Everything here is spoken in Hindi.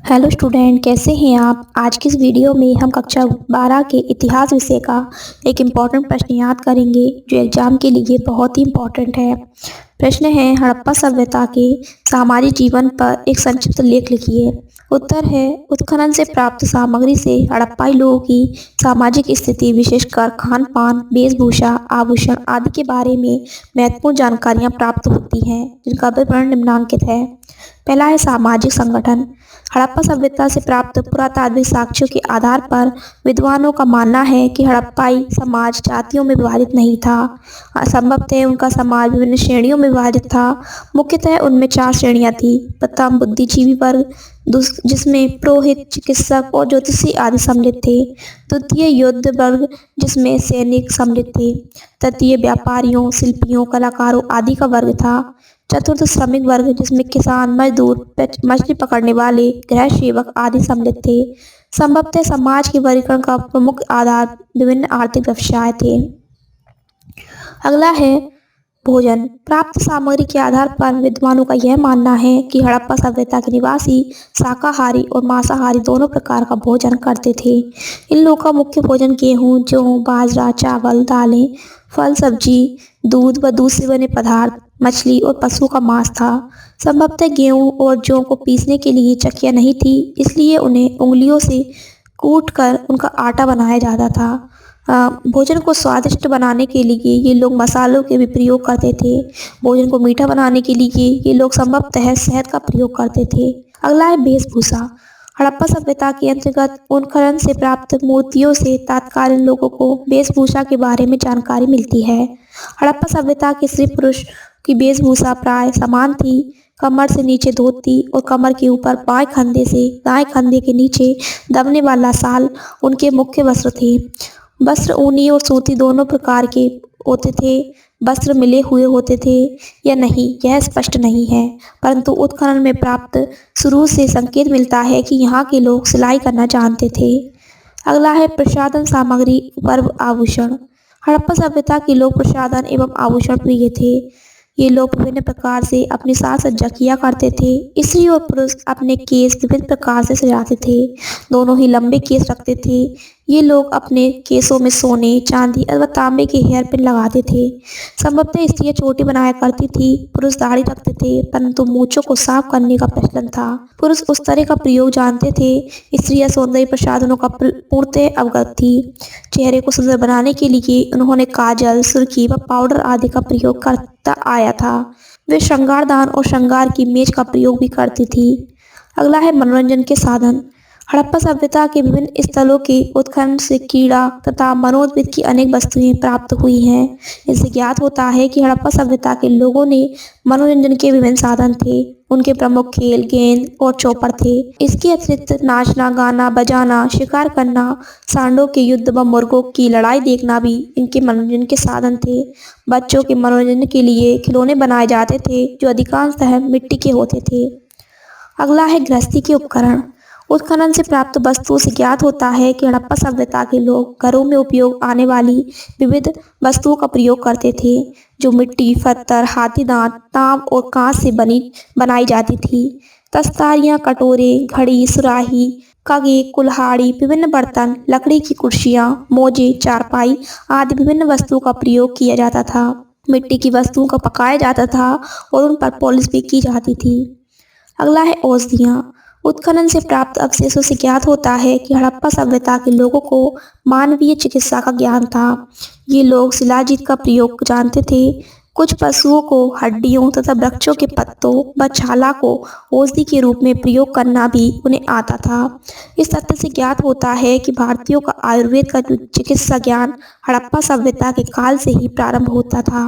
हेलो स्टूडेंट, कैसे हैं आप। आज की इस वीडियो में हम कक्षा 12 के इतिहास विषय का एक इम्पॉर्टेंट प्रश्न याद करेंगे जो एग्जाम के लिए बहुत ही इम्पॉर्टेंट है। प्रश्न है, हड़प्पा सभ्यता के सामाजिक जीवन पर एक संक्षिप्त लेख लिखिए। उत्तर है, उत्खनन से प्राप्त सामग्री से हड़प्पाई लोगों की सामाजिक स्थिति, विशेषकर खान पान, वेशभूषा, आभूषण आदि के बारे में महत्वपूर्ण जानकारियां प्राप्त होती हैं, जिनका विवरण निम्नांकित है। पहला है सामाजिक संगठन। हड़प्पा सभ्यता से प्राप्त पुरातात्विक साक्ष्यों के आधार पर विद्वानों का मानना है कि हड़प्पाई समाज जातियों में विभाजित नहीं था। संभवतः उनका समाज विभिन्न श्रेणियों में विभाजित था। मुख्यतः उनमें 4 श्रेणियां थी। प्रथम, बुद्धिजीवी वर्ग, जिसमें पुरोहित, चिकित्सक और ज्योतिषी आदि सम्मिलित थे। द्वितीय, युद्ध वर्ग, जिसमें सैनिक सम्मिलित थे। तृतीय, व्यापारियों, शिल्पियों, कलाकारों आदि का वर्ग था। चतुर्थ, श्रमिक वर्ग, जिसमें किसान, मजदूर, मछली पकड़ने वाले, गृह सेवक आदि सम्मिलित थे। संभवतः समाज के वर्गीकरण का प्रमुख आधार विभिन्न आर्थिक व्यवसाय थे। अगला है भोजन। प्राप्त सामग्री के आधार पर विद्वानों का यह मानना है कि हड़प्पा सभ्यता के निवासी शाकाहारी और मांसाहारी दोनों प्रकार का भोजन करते थे। इन लोगों का मुख्य भोजन गेहूं, जौ, बाजरा, चावल, दालें, फल, सब्जी, दूध व दूध से बने पदार्थ, मछली और पशु का मांस था। संभवतः गेहूं और जौ को पीसने के लिए चक्कियां नहीं थी, इसलिए उन्हें उंगलियों से कूटकर उनका आटा बनाया जाता था। भोजन को स्वादिष्ट बनाने के लिए ये लोग मसालों के भी प्रयोग करते थे। भोजन को मीठा बनाने के लिए ये लोग संभवतः शहद का प्रयोग करते थे। अगला है वेशभूषा। हड़प्पा सभ्यता के अंतर्गत उत्खनन से प्राप्त मूर्तियों से तत्कालीन लोगों को वेशभूषा के बारे में जानकारी मिलती है। हड़प्पा सभ्यता के स्त्री पुरुष की वेशभूषा प्राय समान थी। कमर से नीचे धोती और कमर के ऊपर बाएं कंधे से दाएं कंधे के नीचे दबने वाला शाल उनके मुख्य वस्त्र थे। वस्त्र ऊनी और सूती दोनों प्रकार के होते थे। वस्त्र मिले हुए होते थे या नहीं यह स्पष्ट नहीं है, परंतु उत्खनन में प्राप्त शुरू से संकेत मिलता है कि यहाँ के लोग सिलाई करना जानते थे। अगला है प्रसाधन सामग्री, पर्व, आभूषण। हड़प्पा सभ्यता के लोग प्रसाधन एवं आभूषण प्रिय थे। ये लोग विभिन्न प्रकार से अपनी साज सज्जा किया करते थे। स्त्री और पुरुष अपने केस विभिन्न प्रकार से सजाते थे। दोनों ही लंबे केस रखते थे। ये लोग अपने केसों में सोने, चांदी अथवा तांबे के हेयर पिन लगाते थे। संभवतः स्त्रियां चोटी बनाया करती थी। पुरुष दाढ़ी रखते थे, परंतु मूंछों को साफ करने का प्रचलन था। पुरुष उस तरह का प्रयोग जानते थे। स्त्रियां सौंदर्य प्रसाधनों का पूर्णतः अवगत थी। चेहरे को सुंदर बनाने के लिए उन्होंने काजल, सुर्खी व पाउडर आदि का प्रयोग करता आया था। वे श्रृंगारदान और श्रृंगार की मेज का प्रयोग भी करती थी। अगला है मनोरंजन के साधन। हड़प्पा सभ्यता के विभिन्न स्थलों के उत्खनन से कीड़ा तथा मनोविद की अनेक वस्तुएं प्राप्त हुई हैं। इससे ज्ञात होता है कि हड़प्पा सभ्यता के लोगों ने मनोरंजन के विभिन्न साधन थे। उनके प्रमुख खेल गेंद और चौपड़ थे। इसके अतिरिक्त नाचना, गाना, बजाना, शिकार करना, सांडों के युद्ध व मुर्गों की लड़ाई देखना भी इनके मनोरंजन के साधन थे। बच्चों के मनोरंजन के लिए खिलौने बनाए जाते थे जो अधिकांशतः मिट्टी के होते थे। अगला है गृहस्थी के उपकरण। उत्खनन से प्राप्त वस्तुओं से ज्ञात होता है कि हड़प्पा सभ्यता के लोग घरों में उपयोग आने वाली विविध वस्तुओं का प्रयोग करते थे, जो मिट्टी, पत्थर, हाथी दांत, तांब और कांच से बनाई जाती थी। दस्तारियां, कटोरे, घड़ी, सुराही, कगे, कुल्हाड़ी, विभिन्न बर्तन, लकड़ी की कुर्सियां, मोजे, चारपाई आदि विभिन्न वस्तुओं का प्रयोग किया जाता था। मिट्टी की वस्तुओं का पकाया जाता था और उन पर पॉलिश भी की जाती थी। अगला है औषधियाँ। उत्खनन से प्राप्त अवशेषों से ज्ञात होता है कि हड़प्पा सभ्यता के लोगों को मानवीय चिकित्सा का ज्ञान था। ये लोग शिलाजीत का प्रयोग जानते थे। कुछ पशुओं को हड्डियों तथा वृक्षों के पत्तों व छाला को औषधि के रूप में प्रयोग करना भी उन्हें आता था। इस तथ्य से ज्ञात होता है कि भारतीयों का आयुर्वेद का चिकित्सा ज्ञान हड़प्पा सभ्यता के काल से ही प्रारंभ होता था।